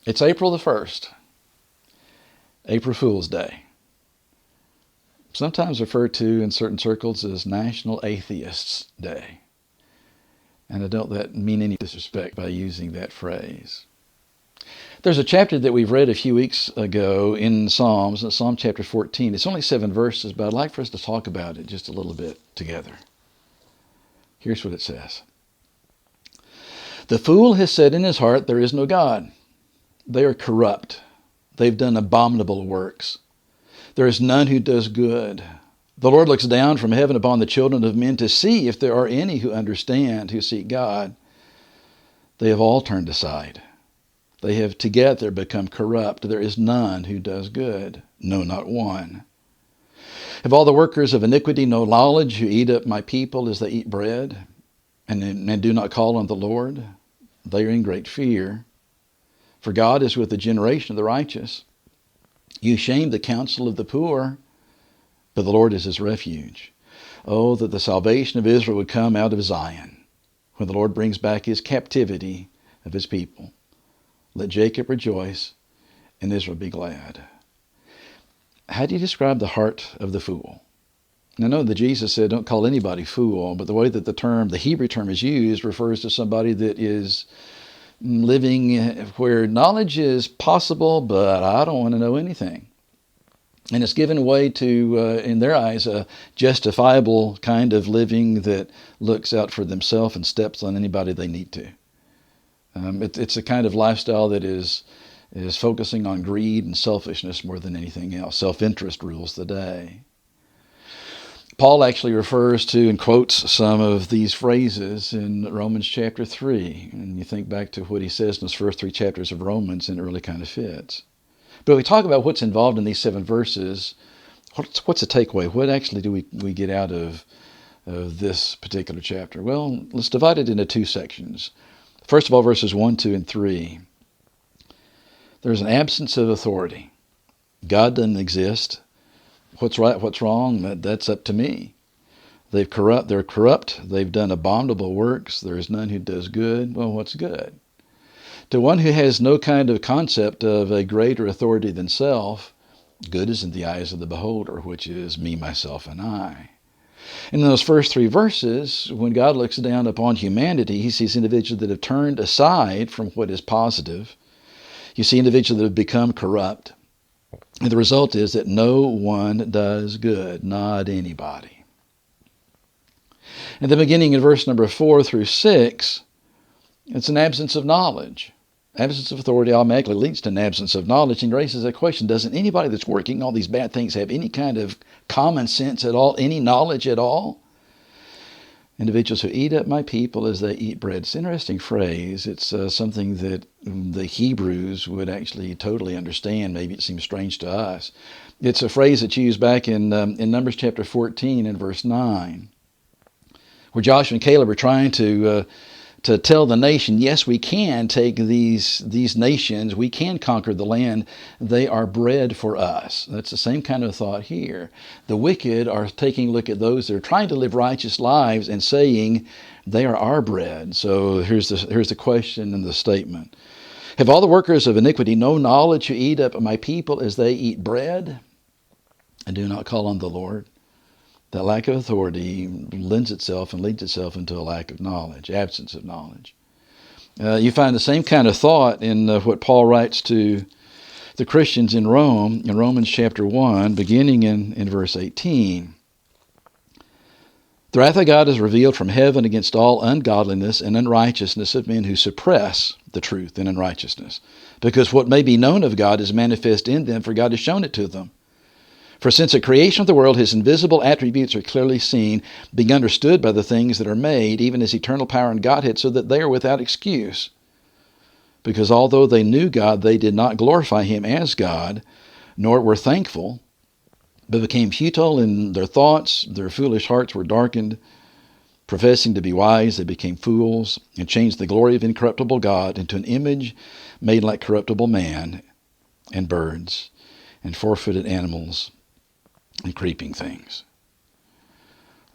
It's April the 1st, April Fool's Day, sometimes referred to in certain circles as National Atheists' Day. And I don't mean any disrespect by using that phrase. There's a chapter that we've read a few weeks ago in Psalms, Psalm chapter 14. It's only 7 verses, but I'd like for us to talk about it just a little bit together. Here's what it says. The fool has said in his heart, there is no God. They are corrupt. They've done abominable works. There is none who does good. The Lord looks down from heaven upon the children of men to see if there are any who understand, who seek God. They have all turned aside. They have together become corrupt. There is none who does good, no, not one. Have all the workers of iniquity no knowledge, who eat up my people as they eat bread, and do not call on the Lord? They are in great fear. For God is with the generation of the righteous. You shame the counsel of the poor, but the Lord is his refuge. Oh, that the salvation of Israel would come out of Zion, when the Lord brings back his captivity of his people. Let Jacob rejoice and Israel be glad. How do you describe the heart of the fool? Now, I know that Jesus said don't call anybody fool, but the way that the Hebrew term is used refers to somebody that is living where knowledge is possible, but I don't want to know anything. And it's given way to, in their eyes, a justifiable kind of living that looks out for themselves and steps on anybody they need to. It's a kind of lifestyle that is focusing on greed and selfishness more than anything else. Self-interest rules the day. Paul actually refers to and quotes some of these phrases in Romans chapter 3. And you think back to what he says in those first 3 chapters of Romans, and it really kind of fits. But we talk about what's involved in these 7 verses. What's the takeaway? What actually do we get out of this particular chapter? Well, let's divide it into 2 sections. First of all, verses 1, 2, and 3. There's an absence of authority. God doesn't exist. What's right, what's wrong, that's up to me. They're corrupt. They've done abominable works. There is none who does good. Well, what's good? To one who has no kind of concept of a greater authority than self, good is in the eyes of the beholder, which is me, myself, and I. And in those first 3 verses, when God looks down upon humanity, he sees individuals that have turned aside from what is positive. You see individuals that have become corrupt. And the result is that no one does good, not anybody. And then beginning in verse number 4 through 6, it's an absence of knowledge. Absence of authority automatically leads to an absence of knowledge, and raises a question, doesn't anybody that's working all these bad things have any kind of common sense at all, any knowledge at all? Individuals who eat up my people as they eat bread. It's an interesting phrase. It's something that the Hebrews would actually totally understand. Maybe it seems strange to us. It's a phrase that's used back in Numbers chapter 14 and verse 9, where Joshua and Caleb are trying to tell the nation, yes, we can take these nations, we can conquer the land. They are bread for us. That's the same kind of thought here. The wicked are taking a look at those that are trying to live righteous lives and saying they are our bread. So here's the question and the statement. Have all the workers of iniquity no knowledge, who eat up my people as they eat bread and do not call on the Lord? That lack of authority lends itself and leads itself into a lack of knowledge, absence of knowledge. You find the same kind of thought in what Paul writes to the Christians in Rome, in Romans chapter 1, beginning in verse 18. The wrath of God is revealed from heaven against all ungodliness and unrighteousness of men who suppress the truth in unrighteousness, because what may be known of God is manifest in them, for God has shown it to them. For since the creation of the world, his invisible attributes are clearly seen, being understood by the things that are made, even his eternal power and Godhead, so that they are without excuse. Because although they knew God, they did not glorify him as God, nor were thankful, but became futile in their thoughts. Their foolish hearts were darkened. Professing to be wise, they became fools, and changed the glory of incorruptible God into an image made like corruptible man, and birds, and four-footed animals, and creeping things.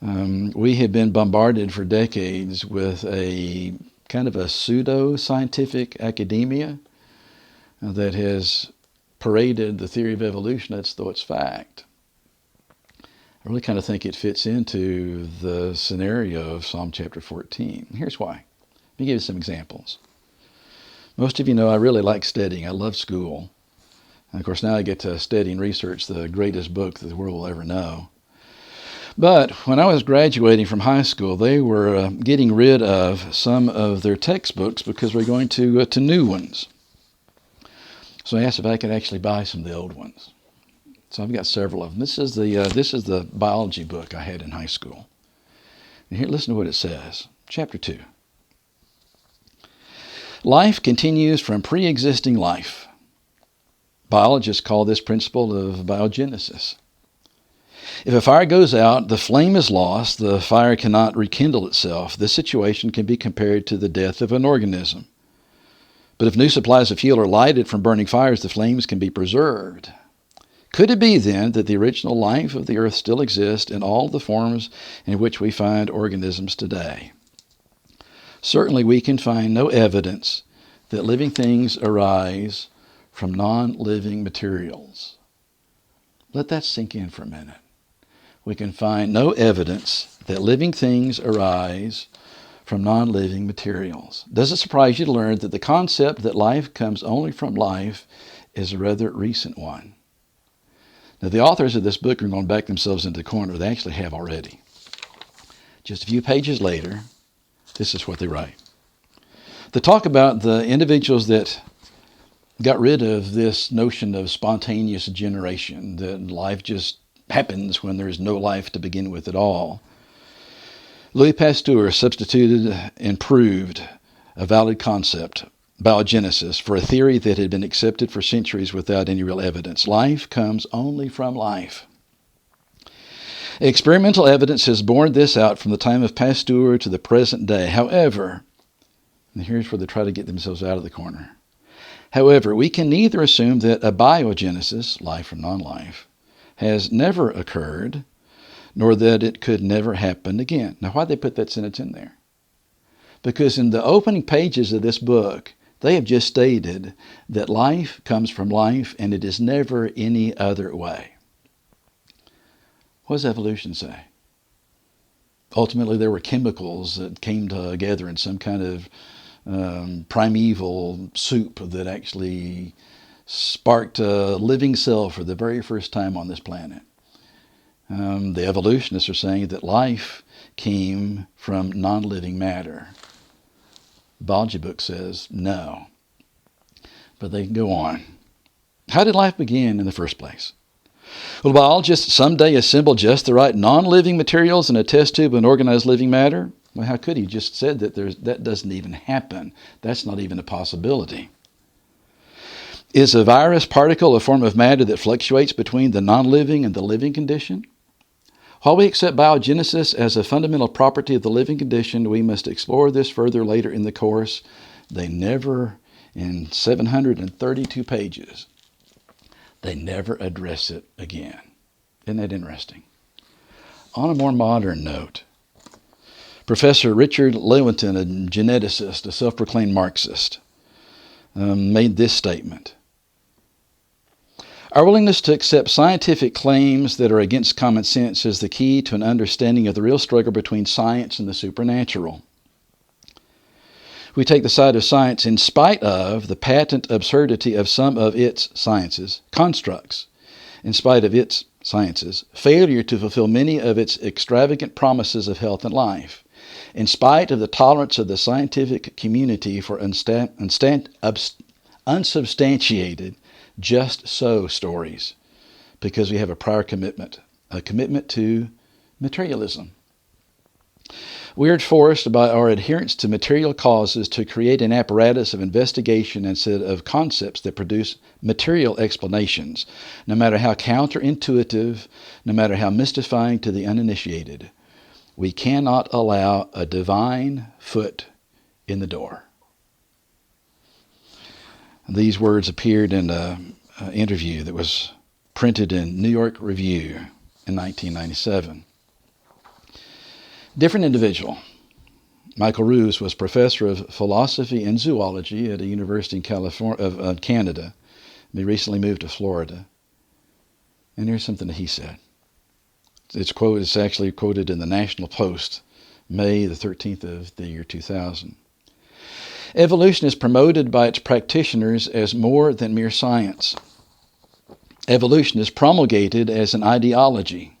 We have been bombarded for decades with a kind of a pseudo-scientific academia that has paraded the theory of evolution as though it's fact. I really kind of think it fits into the scenario of Psalm chapter 14. Here's why. Let me give you some examples. Most of you know I really like studying. I love school. And of course, now I get to study and research the greatest book that the world will ever know. But when I was graduating from high school, they were getting rid of some of their textbooks because we're going to new ones. So I asked if I could actually buy some of the old ones. So I've got several of them. This is the biology book I had in high school. And here, listen to what it says. Chapter 2. Life continues from pre-existing life. Biologists call this principle of biogenesis. If a fire goes out, the flame is lost, the fire cannot rekindle itself. This situation can be compared to the death of an organism. But if new supplies of fuel are lighted from burning fires, the flames can be preserved. Could it be then that the original life of the earth still exists in all the forms in which we find organisms today? Certainly we can find no evidence that living things arise from non-living materials. Let that sink in for a minute. We can find no evidence that living things arise from non-living materials. Does it surprise you to learn that the concept that life comes only from life is a rather recent one? Now, the authors of this book are going to back themselves into the corner. They actually have already. Just a few pages later, this is what they write. They talk about the individuals that got rid of this notion of spontaneous generation, that life just happens when there's no life to begin with at all. Louis Pasteur substituted and proved a valid concept, biogenesis, for a theory that had been accepted for centuries without any real evidence. Life comes only from life. Experimental evidence has borne this out from the time of Pasteur to the present day. However, and here's where they try to get themselves out of the corner. However, we can neither assume that a biogenesis, life from non-life, has never occurred, nor that it could never happen again. Now, why'd they put that sentence in there? Because in the opening pages of this book, they have just stated that life comes from life and it is never any other way. What does evolution say? Ultimately, there were chemicals that came together in some kind of primeval soup that actually sparked a living cell for the very first time on this planet. The evolutionists are saying that life came from non-living matter. The biology book says no. But they go on. How did life begin in the first place? Will biologists someday assemble just the right non-living materials in a test tube and organize living matter? Well, how could he? Just said that that doesn't even happen. That's not even a possibility. Is a virus particle a form of matter that fluctuates between the non-living and the living condition? While we accept biogenesis as a fundamental property of the living condition, we must explore this further later in the course. They never, in 732 pages, they never address it again. Isn't that interesting? On a more modern note, Professor Richard Lewontin, a geneticist, a self-proclaimed Marxist, made this statement. Our willingness to accept scientific claims that are against common sense is the key to an understanding of the real struggle between science and the supernatural. We take the side of science in spite of the patent absurdity of some of its sciences, constructs, in spite of its sciences, failure to fulfill many of its extravagant promises of health and life, in spite of the tolerance of the scientific community for unsubstantiated just so stories, because we have a prior commitment, a commitment to materialism. We are forced by our adherence to material causes to create an apparatus of investigation instead of concepts that produce material explanations, no matter how counterintuitive, no matter how mystifying to the uninitiated. We cannot allow a divine foot in the door. These words appeared in an interview that was printed in New York Review in 1997. Different individual. Michael Ruse was professor of philosophy and zoology at a university in California, Canada. He recently moved to Florida. And here's something that he said. It's actually quoted in the National Post, May the 13th of the year 2000. Evolution is promoted by its practitioners as more than mere science. Evolution is promulgated as an ideology,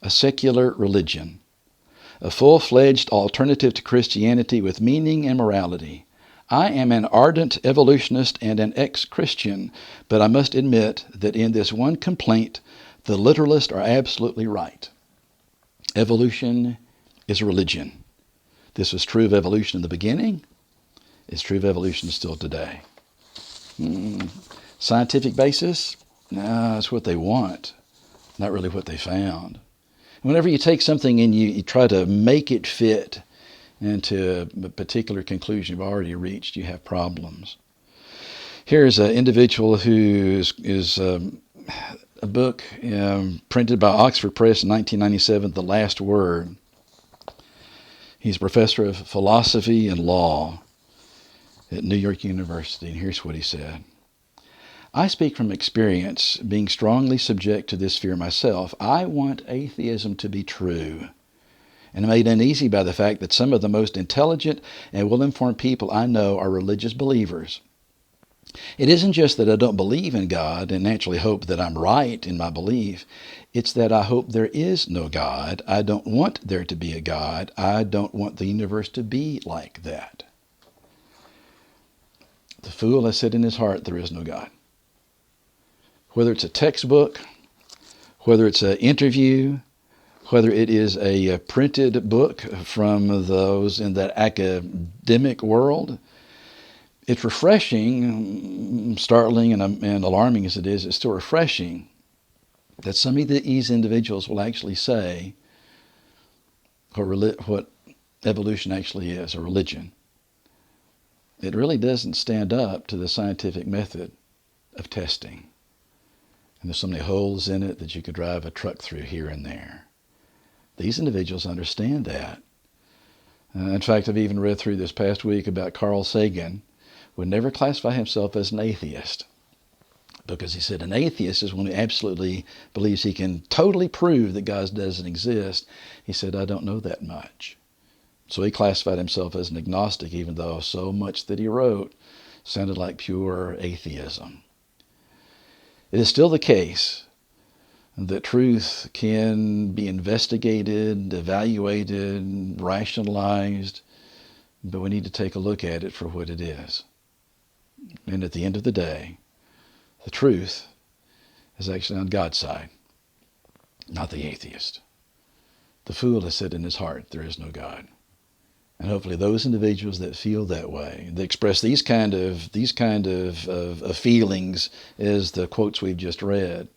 a secular religion, a full-fledged alternative to Christianity with meaning and morality. I am an ardent evolutionist and an ex-Christian, but I must admit that in this one complaint, the literalists are absolutely right. Evolution is a religion. This was true of evolution in the beginning. It's true of evolution still today. Scientific basis? No, it's what they want, not really what they found. Whenever you take something and you try to make it fit into a particular conclusion you've already reached, you have problems. Here's an individual who is a book printed by Oxford Press in 1997, The Last Word. He's a professor of philosophy and law at New York University, and here's what he said. I speak from experience, being strongly subject to this fear myself. I want atheism to be true, and made uneasy by the fact that some of the most intelligent and well-informed people I know are religious believers. It isn't just that I don't believe in God and naturally hope that I'm right in my belief. It's that I hope there is no God. I don't want there to be a God. I don't want the universe to be like that. The fool has said in his heart, there is no God. Whether it's a textbook, whether it's an interview, whether it is a printed book from those in that academic world, it's refreshing, startling and alarming as it is, it's still refreshing that some of these individuals will actually say what evolution actually is, a religion. It really doesn't stand up to the scientific method of testing. And there's so many holes in it that you could drive a truck through here and there. These individuals understand that. In fact, I've even read through this past week about Carl Sagan, would never classify himself as an atheist. Because he said an atheist is one who absolutely believes he can totally prove that God doesn't exist. He said, I don't know that much. So he classified himself as an agnostic, even though so much that he wrote sounded like pure atheism. It is still the case that truth can be investigated, evaluated, rationalized, but we need to take a look at it for what it is. And at the end of the day, the truth is actually on God's side, not the atheist. The fool has said in his heart, there is no God. And hopefully those individuals that feel that way, that express these kind of feelings as the quotes we've just read,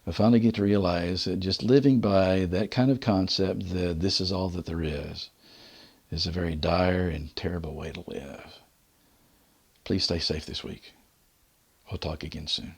will finally get to realize that just living by that kind of concept that this is all that there is a very dire and terrible way to live. Please stay safe this week. We'll talk again soon.